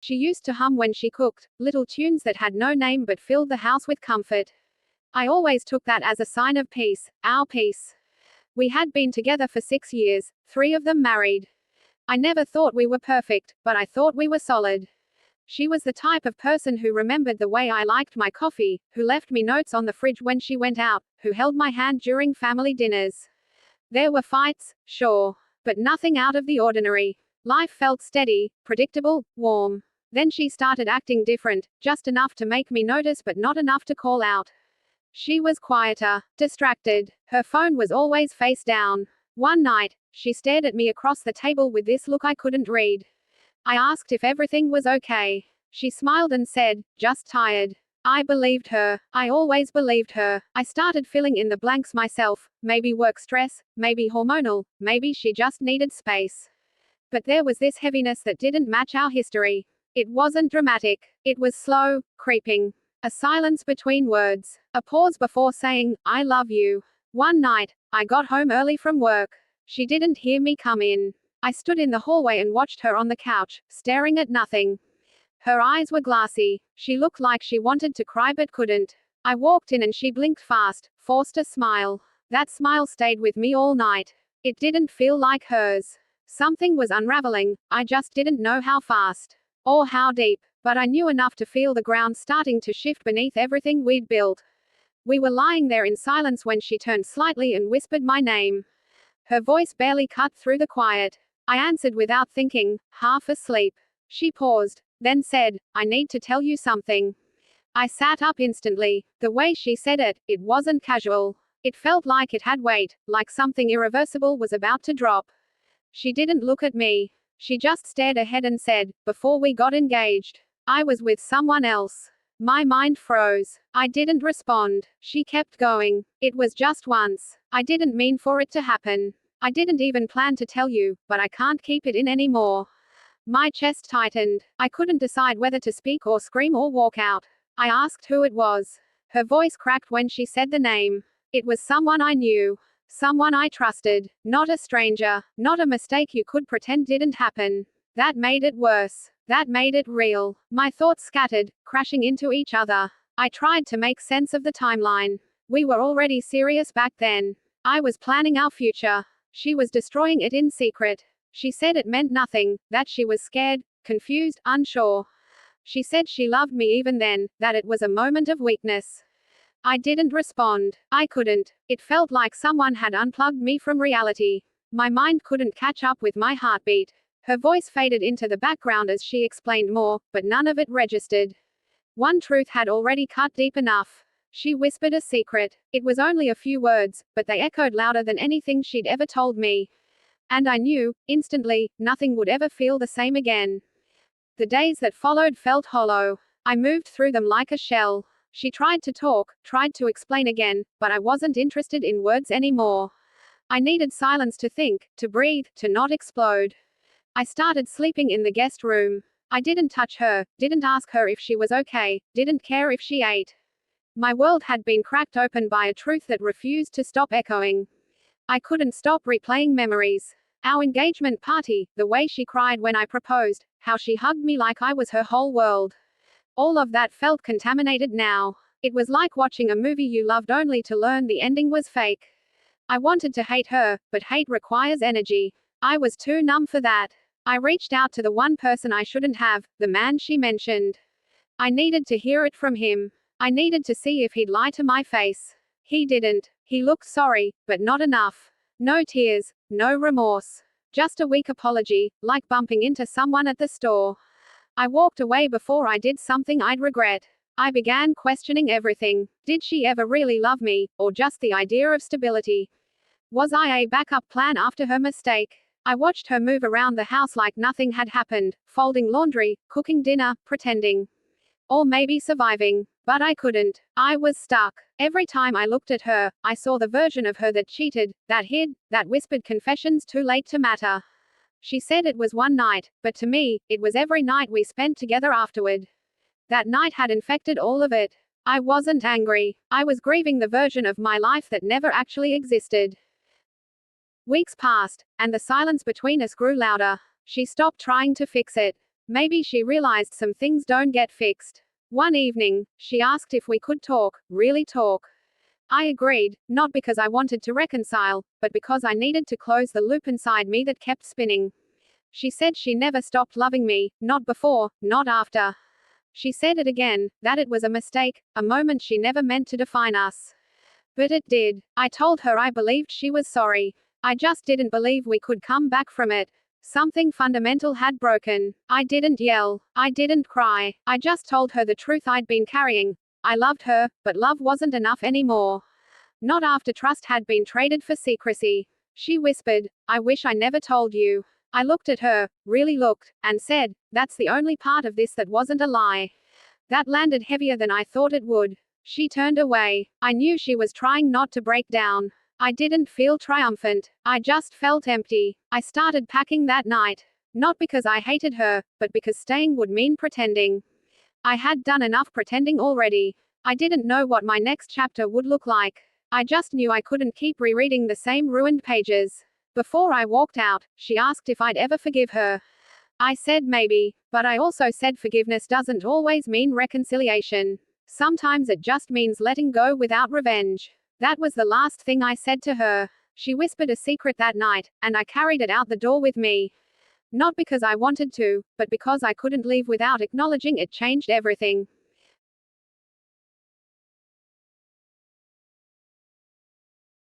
She used to hum when she cooked, little tunes that had no name but filled the house with comfort. I always took that as a sign of peace, our peace. We had been together for 6 years, 3 of them married. I never thought we were perfect, but I thought we were solid. She was the type of person who remembered the way I liked my coffee, who left me notes on the fridge when she went out, who held my hand during family dinners. There were fights, sure, but nothing out of the ordinary. Life felt steady, predictable, warm. Then she started acting different, just enough to make me notice but not enough to call out. She was quieter, distracted. Her phone was always face down. One night, she stared at me across the table with this look I couldn't read. I asked if everything was okay. She smiled and said, "Just tired." I believed her. I always believed her. I started filling in the blanks myself. Maybe work stress, maybe hormonal, maybe she just needed space. But there was this heaviness that didn't match our history. It wasn't dramatic. It was slow, creeping. A silence between words. A pause before saying, "I love you." One night, I got home early from work. She didn't hear me come in. I stood in the hallway and watched her on the couch, staring at nothing. Her eyes were glassy. She looked like she wanted to cry but couldn't. I walked in and she blinked fast, forced a smile. That smile stayed with me all night. It didn't feel like hers. Something was unraveling, I just didn't know how fast. Or how deep. But I knew enough to feel the ground starting to shift beneath everything we'd built. We were lying there in silence when she turned slightly and whispered my name. Her voice barely cut through the quiet. I answered without thinking, half asleep. She paused, then said, "I need to tell you something." I sat up instantly. The way she said it, it wasn't casual. It felt like it had weight, like something irreversible was about to drop. She didn't look at me. She just stared ahead and said, "Before we got engaged, I was with someone else." My mind froze. I didn't respond. She kept going. "It was just once. I didn't mean for it to happen. I didn't even plan to tell you, but I can't keep it in anymore." My chest tightened. I couldn't decide whether to speak or scream or walk out. I asked who it was. Her voice cracked when she said the name. It was someone I knew. Someone I trusted. Not a stranger. Not a mistake you could pretend didn't happen. That made it worse. That made it real. My thoughts scattered, crashing into each other. I tried to make sense of the timeline. We were already serious back then. I was planning our future. She was destroying it in secret. She said it meant nothing, that she was scared, confused, unsure. She said she loved me even then, that it was a moment of weakness. I didn't respond. I couldn't. It felt like someone had unplugged me from reality. My mind couldn't catch up with my heartbeat. Her voice faded into the background as she explained more, but none of it registered. One truth had already cut deep enough. She whispered a secret. It was only a few words, but they echoed louder than anything she'd ever told me. And I knew, instantly, nothing would ever feel the same again. The days that followed felt hollow. I moved through them like a shell. She tried to talk, tried to explain again, but I wasn't interested in words anymore. I needed silence to think, to breathe, to not explode. I started sleeping in the guest room. I didn't touch her, didn't ask her if she was okay, didn't care if she ate. My world had been cracked open by a truth that refused to stop echoing. I couldn't stop replaying memories. Our engagement party, the way she cried when I proposed, how she hugged me like I was her whole world. All of that felt contaminated now. It was like watching a movie you loved only to learn the ending was fake. I wanted to hate her, but hate requires energy. I was too numb for that. I reached out to the one person I shouldn't have, the man she mentioned. I needed to hear it from him. I needed to see if he'd lie to my face. He didn't. He looked sorry, but not enough. No tears, no remorse. Just a weak apology, like bumping into someone at the store. I walked away before I did something I'd regret. I began questioning everything. Did she ever really love me, or just the idea of stability? Was I a backup plan after her mistake? I watched her move around the house like nothing had happened, folding laundry, cooking dinner, pretending. Or maybe surviving. But I couldn't. I was stuck. Every time I looked at her, I saw the version of her that cheated, that hid, that whispered confessions too late to matter. She said it was one night, but to me, it was every night we spent together afterward. That night had infected all of it. I wasn't angry. I was grieving the version of my life that never actually existed. Weeks passed, and the silence between us grew louder. She stopped trying to fix it. Maybe she realized some things don't get fixed. One evening, she asked if we could talk, really talk. I agreed, not because I wanted to reconcile, but because I needed to close the loop inside me that kept spinning. She said she never stopped loving me, not before, not after. She said it again, that it was a mistake, a moment she never meant to define us. But it did. I told her I believed she was sorry. I just didn't believe we could come back from it. Something fundamental had broken. I didn't yell. I didn't cry. I just told her the truth I'd been carrying. I loved her, but love wasn't enough anymore. Not after trust had been traded for secrecy. She whispered, I wish I never told you. I looked at her, really looked, and said, that's the only part of this that wasn't a lie. That landed heavier than I thought it would. She turned away. I knew she was trying not to break down. I didn't feel triumphant. I just felt empty. I started packing that night. Not because I hated her, but because staying would mean pretending. I had done enough pretending already. I didn't know what my next chapter would look like. I just knew I couldn't keep rereading the same ruined pages. Before I walked out, she asked if I'd ever forgive her. I said maybe, but I also said forgiveness doesn't always mean reconciliation. Sometimes it just means letting go without revenge. That was the last thing I said to her. She whispered a secret that night, and I carried it out the door with me. Not because I wanted to, but because I couldn't leave without acknowledging it changed everything.